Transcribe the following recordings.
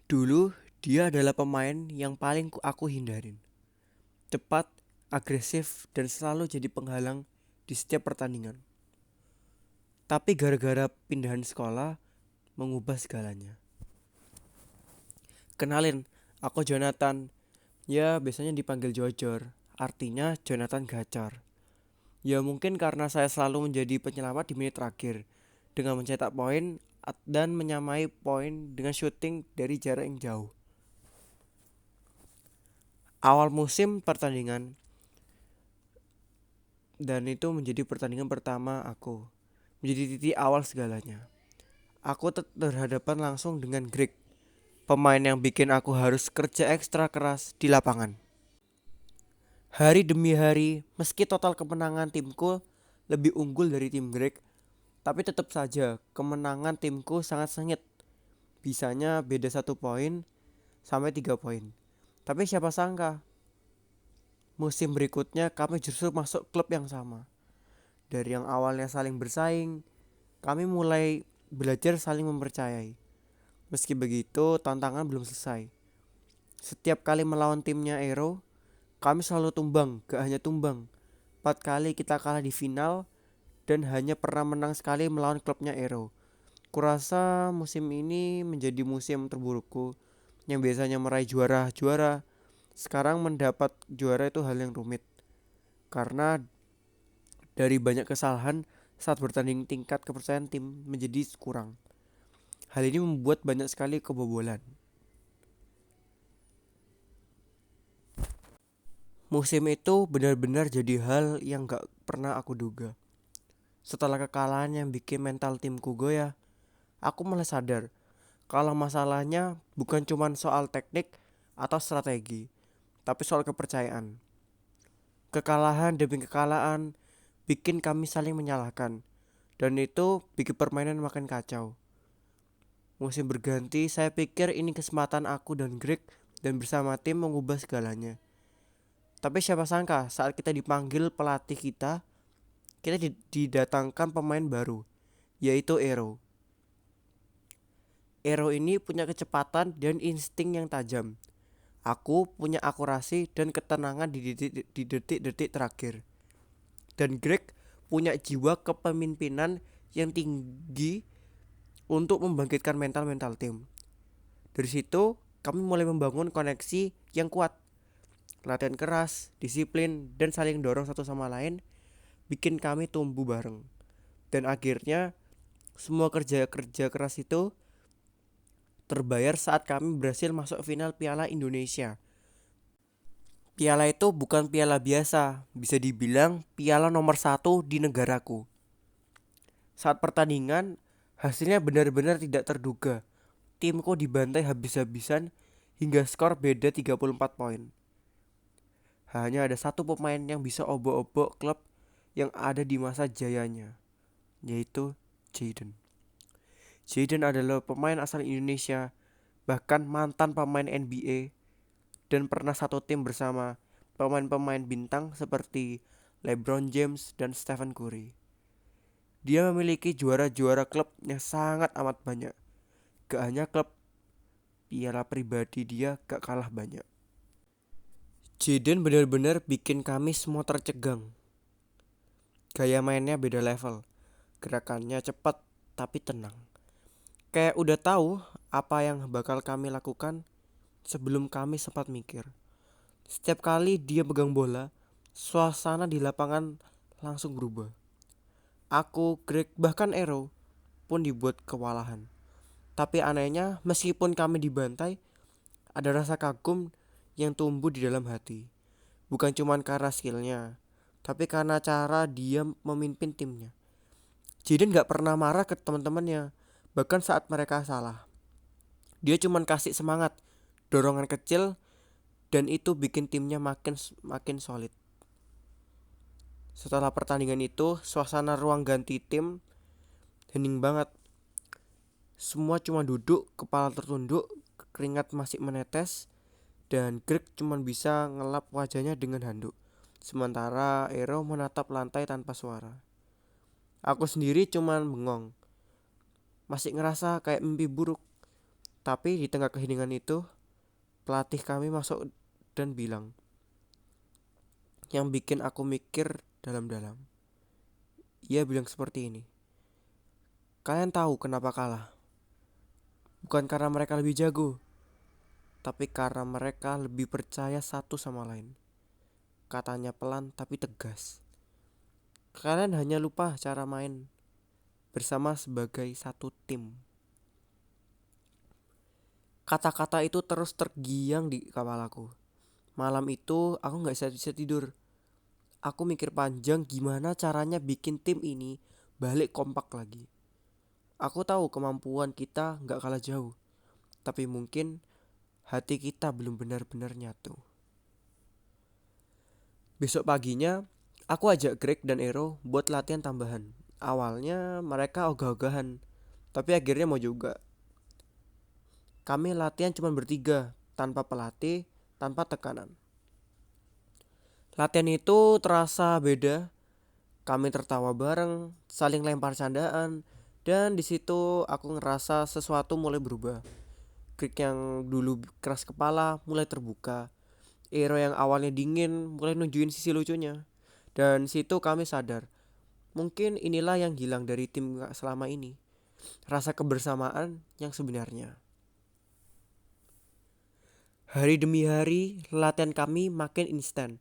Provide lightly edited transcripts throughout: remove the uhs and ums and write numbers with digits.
Dulu dia adalah pemain yang paling aku hindarin. Cepat, agresif, dan selalu jadi penghalang di setiap pertandingan. Tapi gara-gara pindahan sekolah mengubah segalanya. Kenalin, aku Jonathan. Ya, biasanya dipanggil Jojor. Artinya Jonathan Gacor. Ya mungkin karena saya selalu menjadi penyelamat di menit terakhir dengan mencetak poin dan menyamai poin dengan syuting dari jarak yang jauh. Awal musim pertandingan dan itu menjadi pertandingan pertama aku. Menjadi titik awal segalanya. Aku terhadapan langsung dengan Greg, pemain yang bikin aku harus kerja ekstra keras di lapangan. Hari demi hari, meski total kemenangan timku lebih unggul dari tim Greg, tapi tetap saja kemenangan timku sangat sengit. Bisanya beda 1 poin sampai 3 poin. Tapi siapa sangka musim berikutnya kami justru masuk klub yang sama. Dari yang awalnya saling bersaing, kami mulai belajar saling mempercayai. Meski begitu, tantangan belum selesai. Setiap kali melawan timnya Aero, kami selalu tumbang, gak hanya tumbang. 4 kali kita kalah di final dan hanya pernah menang sekali melawan klubnya Aero. Kurasa musim ini menjadi musim terburukku. Yang biasanya meraih juara-juara, sekarang mendapat juara itu hal yang rumit. Karena dari banyak kesalahan saat bertanding tingkat kepercayaan tim menjadi kurang. Hal ini membuat banyak sekali kebobolan. Musim itu benar-benar jadi hal yang gak pernah aku duga. Setelah kekalahan yang bikin mental timku goyah, aku mulai sadar kalau masalahnya bukan cuma soal teknik atau strategi, tapi soal kepercayaan. Kekalahan demi kekalahan bikin kami saling menyalahkan, dan itu bikin permainan makin kacau. Musim berganti, saya pikir ini kesempatan aku dan Greg dan bersama tim mengubah segalanya. Tapi siapa sangka saat kita dipanggil pelatih kita didatangkan pemain baru, yaitu Ero. Ero ini punya kecepatan dan insting yang tajam. Aku punya akurasi dan ketenangan di detik-detik terakhir. Dan Greg punya jiwa kepemimpinan yang tinggi untuk membangkitkan mental-mental tim. Dari situ kami mulai membangun koneksi yang kuat. Latihan keras, disiplin, dan saling dorong satu sama lain bikin kami tumbuh bareng. Dan akhirnya semua kerja-kerja keras itu terbayar saat kami berhasil masuk final Piala Indonesia. Piala itu bukan piala biasa, bisa dibilang piala nomor satu di negaraku. Saat pertandingan, hasilnya benar-benar tidak terduga. Timku dibantai habis-habisan hingga skor beda 34 poin. Hanya ada satu pemain yang bisa obok-obok klub yang ada di masa jayanya, yaitu Jayden. Jayden adalah pemain asal Indonesia, bahkan mantan pemain NBA dan pernah satu tim bersama pemain-pemain bintang seperti LeBron James dan Stephen Curry. Dia memiliki juara-juara klub yang sangat amat banyak. Gak hanya klub, piala pribadi dia gak kalah banyak. Jaden benar-benar bikin kami semua tercegang. Gaya mainnya beda level. Gerakannya cepat tapi tenang. Kayak udah tahu apa yang bakal kami lakukan sebelum kami sempat mikir. Setiap kali dia pegang bola, suasana di lapangan langsung berubah. Aku, Greg, bahkan Ero pun dibuat kewalahan. Tapi anehnya, meskipun kami dibantai, ada rasa kagum yang tumbuh di dalam hati. Bukan cuma karena skillnya, tapi karena cara dia memimpin timnya. Jaden gak pernah marah ke teman-temannya, bahkan saat mereka salah. Dia cuma kasih semangat, dorongan kecil, dan itu bikin timnya makin solid. Setelah pertandingan itu, suasana ruang ganti tim hening banget. Semua cuma duduk, kepala tertunduk, keringat masih menetes, dan Greg cuma bisa ngelap wajahnya dengan handuk. Sementara Ero menatap lantai tanpa suara. Aku sendiri cuma bengong, masih ngerasa kayak mimpi buruk. Tapi di tengah keheningan itu, pelatih kami masuk dan bilang, yang bikin aku mikir dalam-dalam. Ia bilang seperti ini, kalian tahu kenapa kalah? Bukan karena mereka lebih jago, tapi karena mereka lebih percaya satu sama lain. Katanya pelan tapi tegas. Kalian hanya lupa cara main bersama sebagai satu tim. Kata-kata itu terus tergiang di kepalaku. Malam itu aku gak bisa tidur. Aku mikir panjang gimana caranya bikin tim ini balik kompak lagi. Aku tahu kemampuan kita gak kalah jauh. Tapi mungkin hati kita belum benar-benar nyatu. Besok paginya, aku ajak Greg dan Ero buat latihan tambahan. Awalnya mereka ogah-ogahan, tapi akhirnya mau juga. Kami latihan cuma bertiga, tanpa pelatih, tanpa tekanan. Latihan itu terasa beda. Kami tertawa bareng, saling lempar candaan, dan di situ aku ngerasa sesuatu mulai berubah. Greg yang dulu keras kepala mulai terbuka. Ero yang awalnya dingin mulai nunjukin sisi lucunya. Dan situ kami sadar, mungkin inilah yang hilang dari tim selama ini. Rasa kebersamaan yang sebenarnya. Hari demi hari, latihan kami makin instan.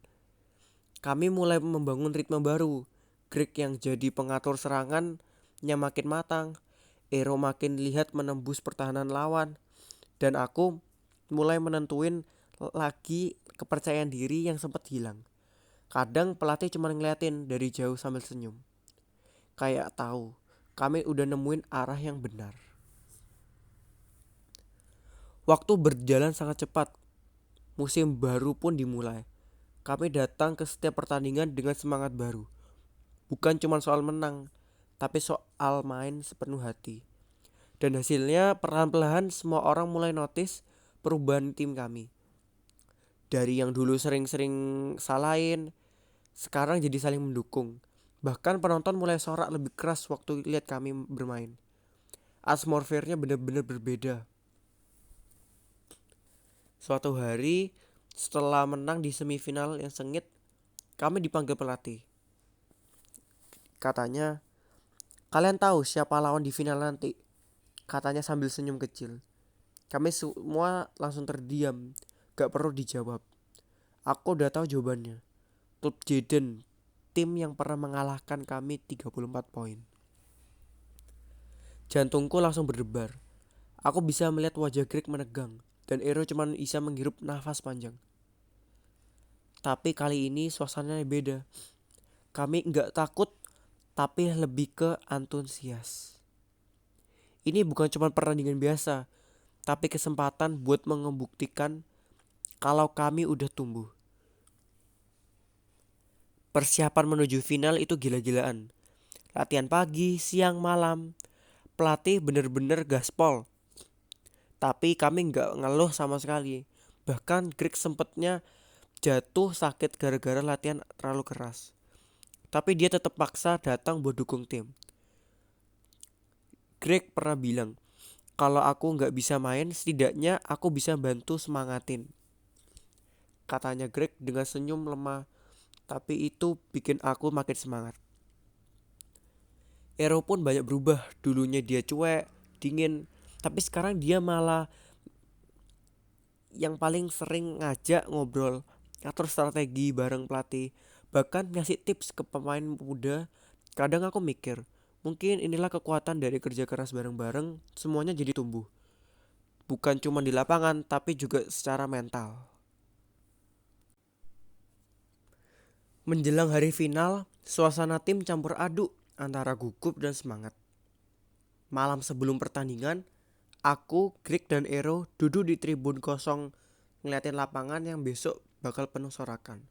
Kami mulai membangun ritme baru. Greg yang jadi pengatur serangannya makin matang. Ero makin lihat menembus pertahanan lawan. Dan aku mulai menentuin lagi kepercayaan diri yang sempat hilang. Kadang pelatih cuma ngeliatin dari jauh sambil senyum. Kayak tahu, kami udah nemuin arah yang benar. Waktu berjalan sangat cepat. Musim baru pun dimulai. Kami datang ke setiap pertandingan dengan semangat baru. Bukan cuma soal menang, tapi soal main sepenuh hati. Dan hasilnya perlahan-lahan semua orang mulai notice perubahan tim kami. Dari yang dulu sering-sering salahin, sekarang jadi saling mendukung. Bahkan penonton mulai sorak lebih keras waktu lihat kami bermain. Atmosfernya benar-benar berbeda. Suatu hari, setelah menang di semifinal yang sengit, kami dipanggil pelatih. Katanya, kalian tahu siapa lawan di final nanti? Katanya sambil senyum kecil. Kami semua langsung terdiam, gak perlu dijawab. Aku udah tahu jawabannya. Klub Jeden, tim yang pernah mengalahkan kami 34 poin. Jantungku langsung berdebar. Aku bisa melihat wajah Greg menegang, dan Ero cuma bisa menghirup nafas panjang. Tapi kali ini suasananya beda. Kami gak takut, tapi lebih ke antusias. Ini bukan cuma pertandingan biasa, tapi kesempatan buat membuktikan kalau kami udah tumbuh. Persiapan menuju final itu gila-gilaan. Latihan pagi, siang, malam. Pelatih bener-bener gaspol. Tapi kami gak ngeluh sama sekali. Bahkan Greg sempetnya jatuh sakit gara-gara latihan terlalu keras. Tapi dia tetap paksa datang buat dukung tim. Greg pernah bilang, kalau aku gak bisa main, setidaknya aku bisa bantu semangatin. Katanya Greg dengan senyum lemah, tapi itu bikin aku makin semangat. Ero pun banyak berubah. Dulunya dia cuek, dingin, tapi sekarang dia malah yang paling sering ngajak ngobrol, atur strategi bareng pelatih, bahkan ngasih tips ke pemain muda. Kadang aku mikir, mungkin inilah kekuatan dari kerja keras bareng-bareng, semuanya jadi tumbuh. Bukan cuma di lapangan, tapi juga secara mental. Menjelang hari final, suasana tim campur aduk antara gugup dan semangat. Malam sebelum pertandingan, aku, Greg dan Ero duduk di tribun kosong ngeliatin lapangan yang besok bakal penuh sorakan.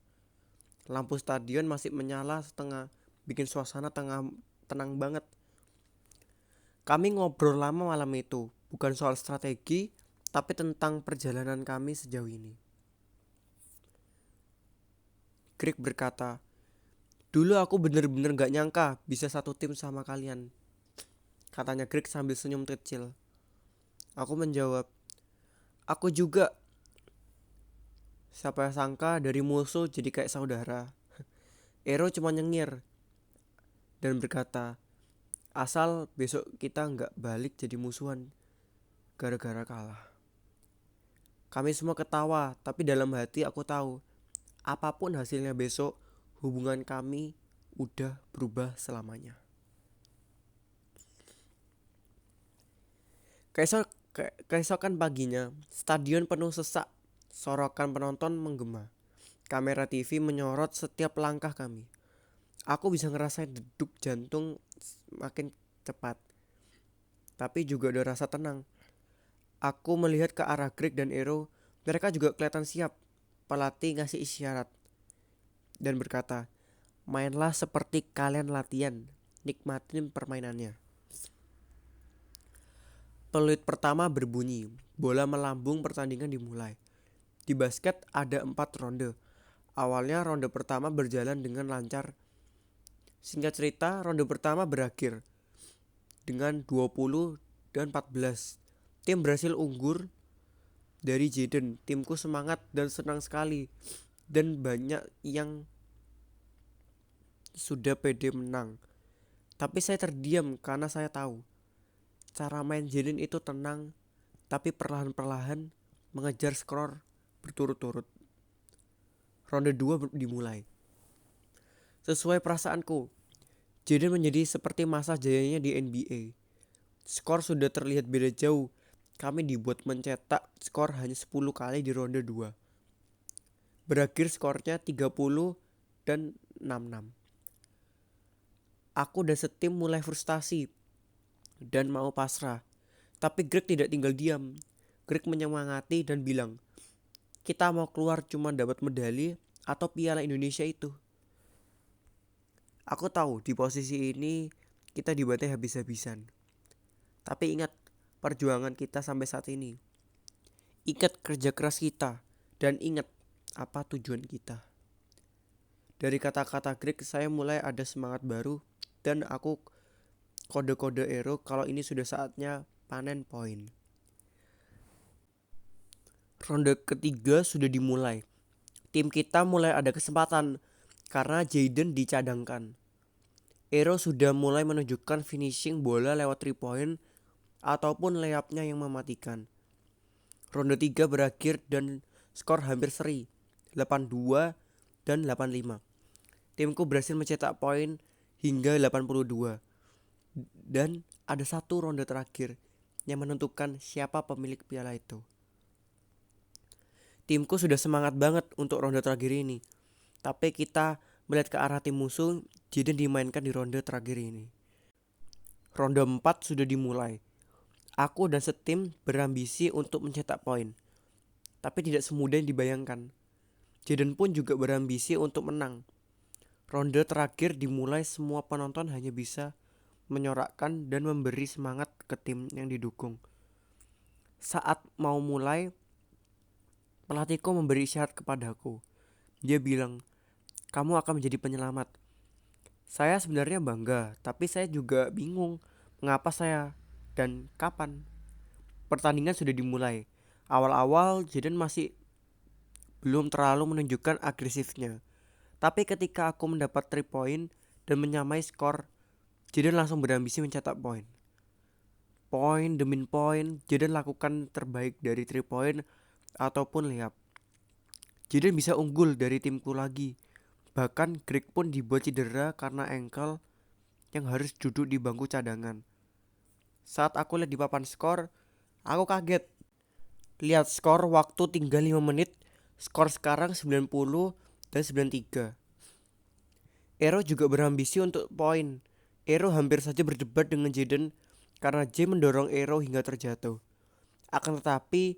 Lampu stadion masih menyala setengah, bikin suasana tenang banget. Kami ngobrol lama malam itu, bukan soal strategi, tapi tentang perjalanan kami sejauh ini. Greg berkata, dulu aku bener-bener gak nyangka bisa satu tim sama kalian. Katanya Greg sambil senyum kecil. Aku menjawab, Aku juga. Siapa sangka dari musuh jadi kayak saudara. Ero cuma nyengir dan berkata, asal besok kita nggak balik jadi musuhan gara-gara kalah. Kami semua ketawa, tapi dalam hati aku tahu, apapun hasilnya besok, hubungan kami udah berubah selamanya. Keesokan paginya, stadion penuh sesak, sorokan penonton menggema. Kamera TV menyorot setiap langkah kami. Aku bisa ngerasain dedup jantung makin cepat, tapi juga ada rasa tenang. Aku melihat ke arah Greg dan Ero, mereka juga kelihatan siap. Pelatih ngasih isyarat dan berkata, mainlah seperti kalian latihan, nikmatin permainannya. Peluit pertama berbunyi, bola melambung, pertandingan dimulai. Di basket ada 4 ronde. Awalnya ronde pertama berjalan dengan lancar. Singkat cerita, ronde pertama berakhir dengan 20 dan 14. Tim berhasil unggul dari Jaden. Timku semangat dan senang sekali. Dan banyak yang sudah pede menang. Tapi saya terdiam karena saya tahu cara main Jaden itu tenang, tapi perlahan-perlahan mengejar skor berturut-turut. Ronde 2 dimulai. Sesuai perasaanku, Jaden menjadi seperti masa jayanya di NBA. Skor sudah terlihat beda jauh. Kami dibuat mencetak skor hanya 10 kali di ronde 2. Berakhir skornya 30 dan 66. Aku dan setim mulai frustasi dan mau pasrah. Tapi Greg tidak tinggal diam. Greg menyemangati dan bilang, kita mau keluar cuma dapat medali atau Piala Indonesia itu. Aku tahu di posisi ini kita dibantai habis-habisan. Tapi ingat perjuangan kita sampai saat ini. Ingat kerja keras kita dan ingat apa tujuan kita. Dari kata-kata Greg saya mulai ada semangat baru dan aku kode-kode Ero kalau ini sudah saatnya panen poin. Ronde ketiga sudah dimulai. Tim kita mulai ada kesempatan karena Jaden dicadangkan. Ero sudah mulai menunjukkan finishing bola lewat 3 point ataupun layupnya yang mematikan. Ronde 3 berakhir dan skor hampir seri, 82 dan 85. Timku berhasil mencetak poin hingga 82. Dan ada satu ronde terakhir yang menentukan siapa pemilik piala itu. Timku sudah semangat banget untuk ronde terakhir ini. Tapi kita melihat ke arah tim musuh, Jaden dimainkan di ronde terakhir ini. Ronde 4 sudah dimulai. Aku dan setim berambisi untuk mencetak poin. Tapi tidak semudah yang dibayangkan. Jaden pun juga berambisi untuk menang. Ronde terakhir dimulai, semua penonton hanya bisa menyorakkan dan memberi semangat ke tim yang didukung. Saat mau mulai, pelatihku memberi isyarat kepadaku. Dia bilang, kamu akan menjadi penyelamat. Saya sebenarnya bangga, tapi saya juga bingung mengapa saya dan kapan. Pertandingan sudah dimulai. Awal-awal Jaden masih belum terlalu menunjukkan agresifnya. Tapi ketika aku mendapat 3 point dan menyamai skor, Jaden langsung berambisi mencetak poin. Poin demi poin, Jaden lakukan terbaik dari 3 point ataupun layup. Jaden bisa unggul dari timku lagi. Bahkan Greg pun dibuat cedera karena ankle yang harus duduk di bangku cadangan. Saat aku lihat di papan skor, aku kaget. Lihat skor waktu tinggal 5 menit, skor sekarang 90 dan 93. Ero juga berambisi untuk poin. Ero hampir saja berdebat dengan Jaden karena J mendorong Ero hingga terjatuh. Akan tetapi,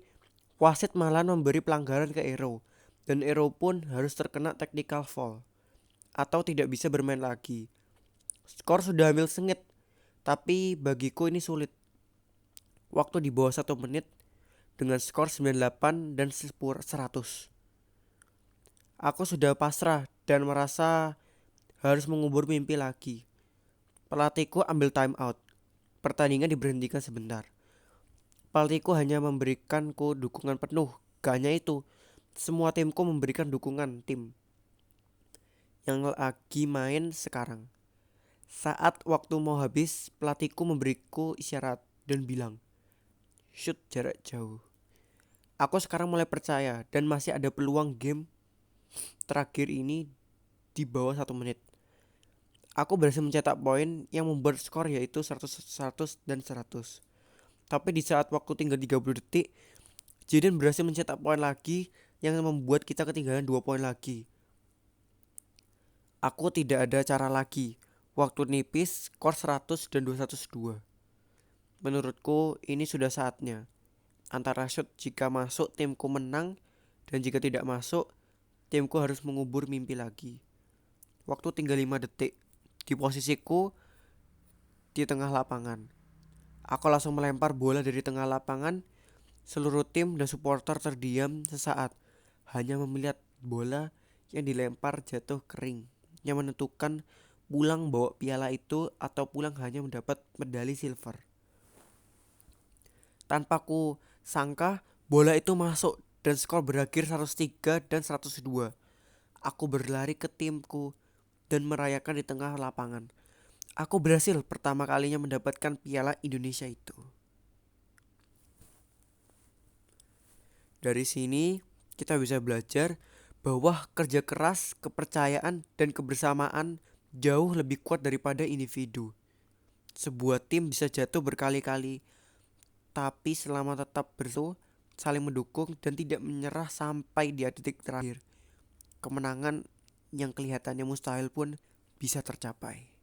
wasit malah memberi pelanggaran ke Ero dan Ero pun harus terkena technical foul atau tidak bisa bermain lagi. Skor sudah hampir sengit, tapi bagiku ini sulit. Waktu di bawah 1 menit dengan skor 98 dan 100. Aku sudah pasrah dan merasa harus mengubur mimpi lagi. Pelatihku ambil time out. Pertandingan diberhentikan sebentar. Pelatihku hanya memberikanku dukungan penuh. Gak hanya itu, semua timku memberikan dukungan tim yang lagi main sekarang. Saat waktu mau habis, pelatihku memberiku isyarat dan bilang, shoot jarak jauh. Aku sekarang mulai percaya dan masih ada peluang game terakhir ini di bawah 1 menit. Aku berhasil mencetak poin yang membuat skor yaitu 100, 100 dan 100. Tapi di saat waktu tinggal 30 detik, Jaden berhasil mencetak poin lagi yang membuat kita ketinggalan 2 poin lagi. Aku tidak ada cara lagi. Waktu nipis, skor 100 dan 202. Menurutku ini sudah saatnya. Antara shoot jika masuk timku menang dan jika tidak masuk timku harus mengubur mimpi lagi. Waktu tinggal 5 detik. Di posisiku di tengah lapangan. Aku langsung melempar bola dari tengah lapangan. Seluruh tim dan supporter terdiam sesaat, hanya melihat bola yang dilempar jatuh kering, yang menentukan pulang bawa piala itu atau pulang hanya mendapat medali silver. Tanpa ku sangka, bola itu masuk dan skor berakhir 103 dan 102. Aku berlari ke timku dan merayakan di tengah lapangan. Aku berhasil pertama kalinya mendapatkan piala Indonesia itu. Dari sini kita bisa belajar bahwa kerja keras, kepercayaan, dan kebersamaan jauh lebih kuat daripada individu. Sebuah tim bisa jatuh berkali-kali, tapi selama tetap bersatu, saling mendukung, dan tidak menyerah sampai di detik terakhir, kemenangan yang kelihatannya mustahil pun bisa tercapai.